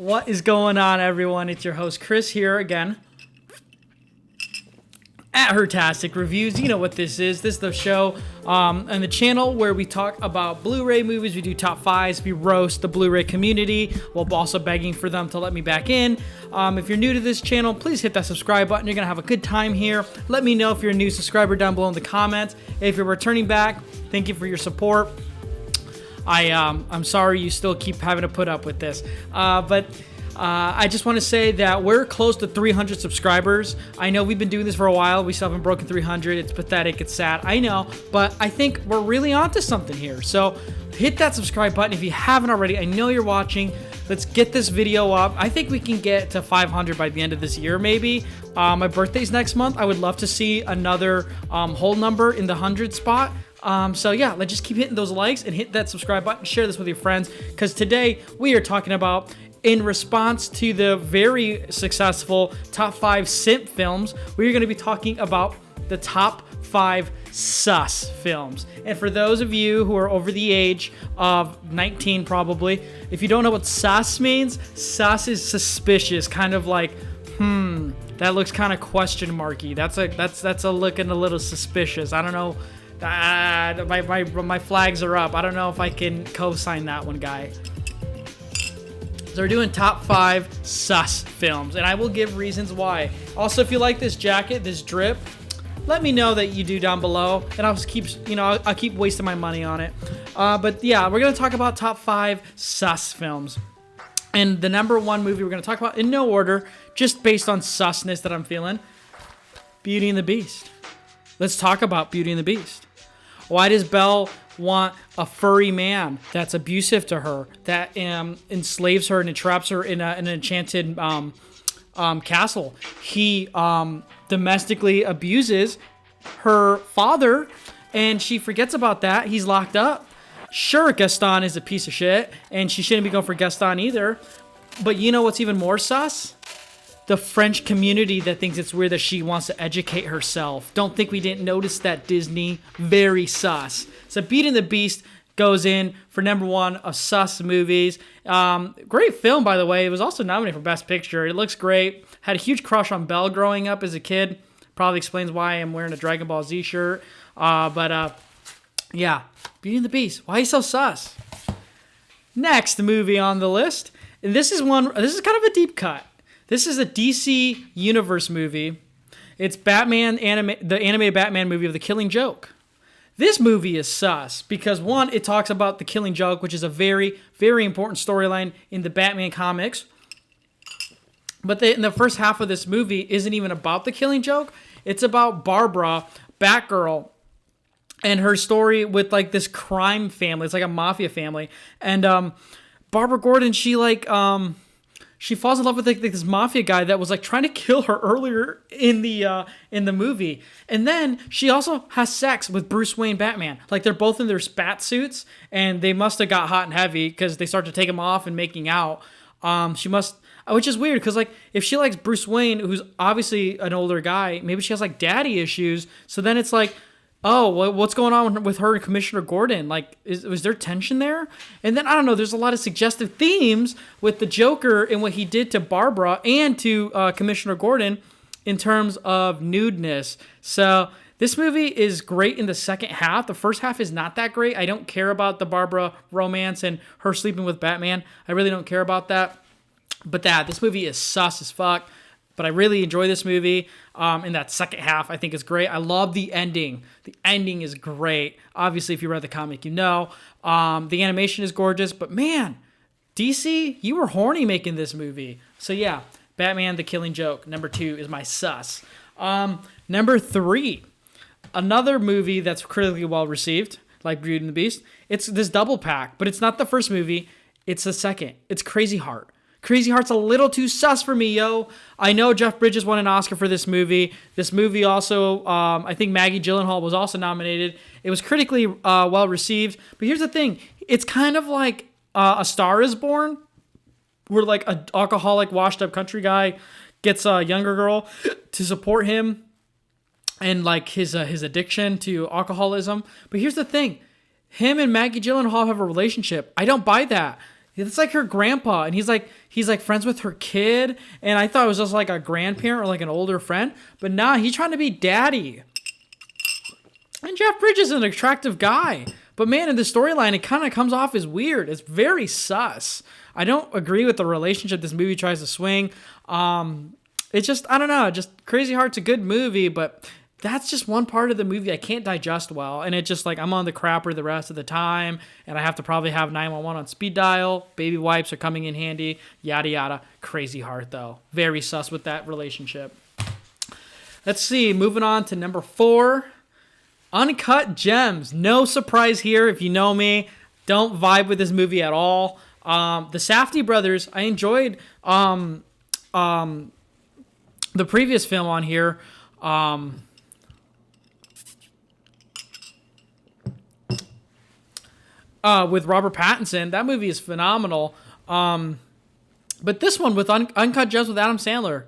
What is going on, everyone? It's your host, Chris, here again at Hertastic Reviews. You know what this is. This is the show on the channel where we talk about Blu-ray movies. We do top fives. We roast the Blu-ray community while also begging for them to let me back in. If you're new to this channel, please hit that subscribe button. You're going to have a good time here. Let me know if you're a new subscriber down below in the comments. If you're returning back, thank you for your support. I'm sorry you still keep having to put up with this, but I just want to say that we're close to 300 subscribers. I know we've been doing this for a while. We still haven't broken 300. It's pathetic. It's sad. I know, but I think we're really onto something here. So hit that subscribe button if you haven't already. I know you're watching. Let's get this video up. I think we can get to 500 by the end of this year, maybe. My birthday's next month. I would love to see another whole number in the 100 spot. So yeah, let's just keep hitting those likes and hit that subscribe button. Share this with your friends, because today we are talking about, in response to the very successful top 5 simp films, we're going to be talking about the top 5 sus films. And for those of you who are over the age of 19 probably, if you don't know what sus means, sus is suspicious, kind of like, that looks kind of question marky. That's a looking a little suspicious. I don't know. My flags are up. I don't know if I can co-sign that one, guy. So we're doing top 5 sus films, and I will give reasons why. Also, if you like this jacket, this drip, let me know that you do down below, and I'll just keep, I'll keep wasting my money on it. But yeah, we're gonna talk about top 5 sus films, and the number 1 movie we're gonna talk about in no order, just based on susness that I'm feeling. Beauty and the Beast. Let's talk about Beauty and the Beast. Why does Belle want a furry man that's abusive to her, that enslaves her and entraps her in an enchanted castle? He domestically abuses her father, and she forgets about that. He's locked up. Sure, Gaston is a piece of shit, and she shouldn't be going for Gaston either. But you know what's even more sus? The French community that thinks it's weird that she wants to educate herself. Don't think we didn't notice that, Disney. Very sus. So Beauty and the Beast goes in for number 1 of sus movies. Great film, by the way. It was also nominated for Best Picture. It looks great. Had a huge crush on Belle growing up as a kid. Probably explains why I'm wearing a Dragon Ball Z shirt. Yeah, Beauty and the Beast. Why are you so sus? Next movie on the list. And this is kind of a deep cut. This is a DC Universe movie. It's the animated Batman movie of The Killing Joke. This movie is sus because, one, it talks about The Killing Joke, which is a very, very important storyline in the Batman comics. But in the first half of this movie isn't even about The Killing Joke. It's about Barbara, Batgirl, and her story with like this crime family. It's like a mafia family. And Barbara Gordon, she falls in love with like this mafia guy that was like trying to kill her earlier in the movie. And then she also has sex with Bruce Wayne Batman. Like they're both in their spat suits, and they must have got hot and heavy because they start to take them off and making out. Which is weird because like if she likes Bruce Wayne, who's obviously an older guy, maybe she has like daddy issues. So then it's like, oh, what's going on with her and Commissioner Gordon? Like, was there tension there? And then, I don't know, there's a lot of suggestive themes with the Joker and what he did to Barbara and to Commissioner Gordon in terms of nudeness. So this movie is great in the second half. The first half is not that great. I don't care about the Barbara romance and her sleeping with Batman. I really don't care about that. But this movie is sus as fuck. But I really enjoy this movie. In that second half, I think is great. I love the ending. The ending is great. Obviously, if you read the comic, you know. The animation is gorgeous. But man, DC, you were horny making this movie. So yeah, Batman: The Killing Joke. Number 2 is my sus. Number 3, another movie that's critically well received, like Beauty and the Beast. It's this double pack, but it's not the first movie. It's the second. It's Crazy Heart. Crazy Heart's a little too sus for me, yo. I know Jeff Bridges won an Oscar for this movie. This movie also, I think Maggie Gyllenhaal was also nominated. It was critically well received. But here's the thing. It's kind of like A Star is Born, where like an alcoholic, washed up country guy gets a younger girl to support him and like his addiction to alcoholism. But here's the thing. Him and Maggie Gyllenhaal have a relationship. I don't buy that. It's like her grandpa, and he's like friends with her kid, and I thought it was just like a grandparent or like an older friend, but nah, he's trying to be daddy. And Jeff Bridges is an attractive guy, but man, in the storyline, it kind of comes off as weird. It's very sus. I don't agree with the relationship this movie tries to swing. It's just, I don't know, just Crazy Heart's a good movie, but that's just one part of the movie I can't digest well. And it's just like I'm on the crapper the rest of the time, and I have to probably have 911 on speed dial. Baby wipes are coming in handy, yada, yada. Crazy Heart, though. Very sus with that relationship. Let's see, moving on to number 4, Uncut Gems. No surprise here. If you know me, don't vibe with this movie at all. The Safdie brothers, I enjoyed the previous film on here. With Robert Pattinson. That movie is phenomenal. But this one with Uncut Gems with Adam Sandler,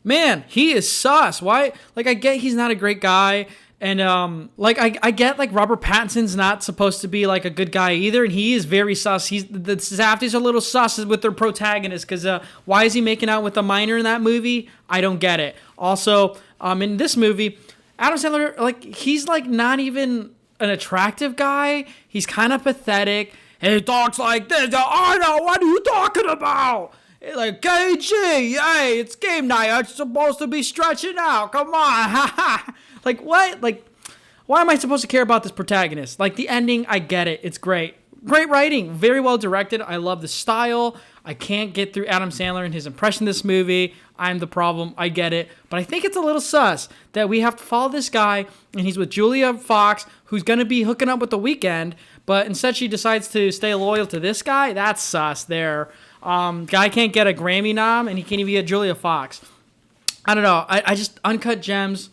man, he is sus. Why? Like, I get he's not a great guy. And, like, I get, like, Robert Pattinson's not supposed to be, like, a good guy either. And he is very sus. The Safdies are a little sus with their protagonist. Because, why is he making out with a minor in that movie? I don't get it. Also, in this movie, Adam Sandler, like, he's, like, not even an attractive guy. He's kind of pathetic, and he talks like this. Oh no, what are you talking about? It's like, KG, hey, it's game night. I'm supposed to be stretching out. Come on. Like, what? Like, why am I supposed to care about this protagonist? Like, the ending, I get it. It's great. Great writing. Very well directed. I love the style. I can't get through Adam Sandler and his impression of this movie. I'm the problem. I get it. But I think it's a little sus that we have to follow this guy, and he's with Julia Fox, who's going to be hooking up with The Weeknd, but instead she decides to stay loyal to this guy. That's sus there. Guy can't get a Grammy nom, and he can't even get Julia Fox. I don't know. I just, Uncut Gems,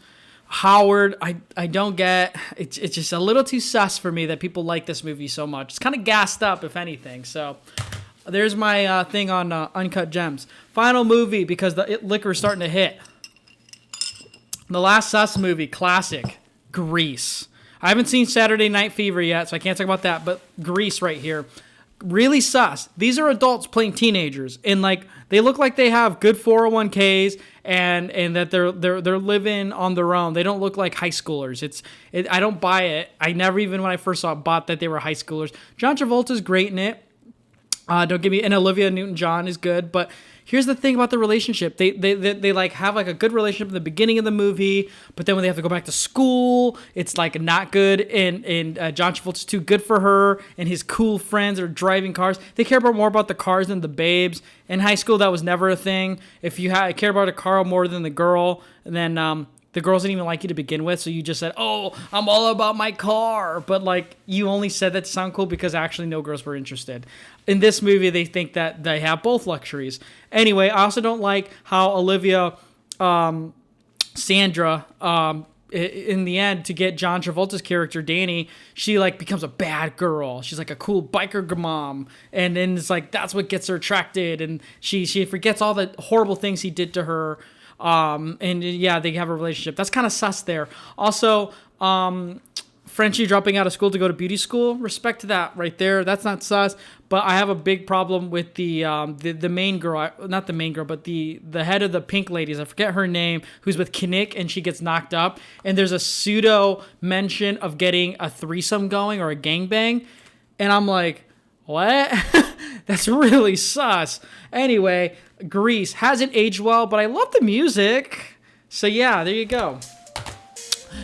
Howard, I don't get. It's just a little too sus for me that people like this movie so much. It's kind of gassed up, if anything. So there's my thing on Uncut Gems. Final movie, because the liquor is starting to hit. The last sus movie, classic, Grease. I haven't seen Saturday Night Fever yet, so I can't talk about that, but Grease right here. Really sus. These are adults playing teenagers, and like they look like they have good 401ks and that they're living on their own. They don't look like high schoolers. I don't buy it. I never, even when I first saw it, bought that they were high schoolers. John Travolta's great in it. Don't give me, and Olivia Newton-John is good, but here's the thing about the relationship. They like have like a good relationship in the beginning of the movie, but then when they have to go back to school, it's like not good. And John Travolta's too good for her, and his cool friends are driving cars. They care more about the cars than the babes. In high school, that was never a thing. If you care about a car more than the girl, then the girls didn't even like you to begin with, so you just said, oh, I'm all about my car. But, like, you only said that to sound cool because actually no girls were interested. In this movie, they think that they have both luxuries. Anyway, I also don't like how Olivia Sandra, in the end, to get John Travolta's character, Danny, she, like, becomes a bad girl. She's, like, a cool biker mom. And then it's, like, that's what gets her attracted. And she forgets all the horrible things he did to her. And yeah, they have a relationship. That's kind of sus there. Also, Frenchie dropping out of school to go to beauty school. Respect to that right there. That's not sus. But I have a big problem with the main girl, not the main girl, but the head of the Pink Ladies. I forget her name, who's with Kinnick, and she gets knocked up. And there's a pseudo mention of getting a threesome going or a gangbang. And I'm like, what? That's really sus. Anyway, Grease hasn't aged well, but I love the music. So yeah, there you go.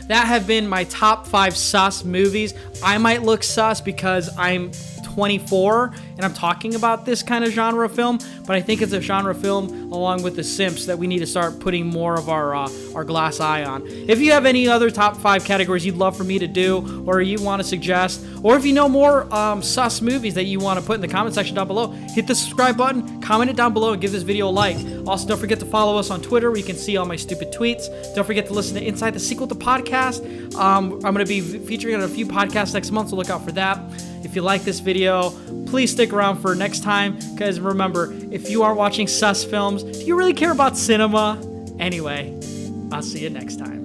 That have been my top 5 sus movies. I might look sus because I'm 24 and I'm talking about this kind of genre film, but I think it's a genre film along with The Simps that we need to start putting more of our glass eye on. If you have any other top 5 categories you'd love for me to do, or you want to suggest, or if you know more sus movies that you want to put in the comment section down below, hit the subscribe button, comment it down below, and give this video a like. Also, don't forget to follow us on Twitter where you can see all my stupid tweets. Don't forget to listen to Inside the Sequel to Podcast. I'm going to be featuring on a few podcasts next month, so look out for that. If you like this video, please stick around for next time, because remember, if you are watching sus films, do you really care about cinema? Anyway, I'll see you next time.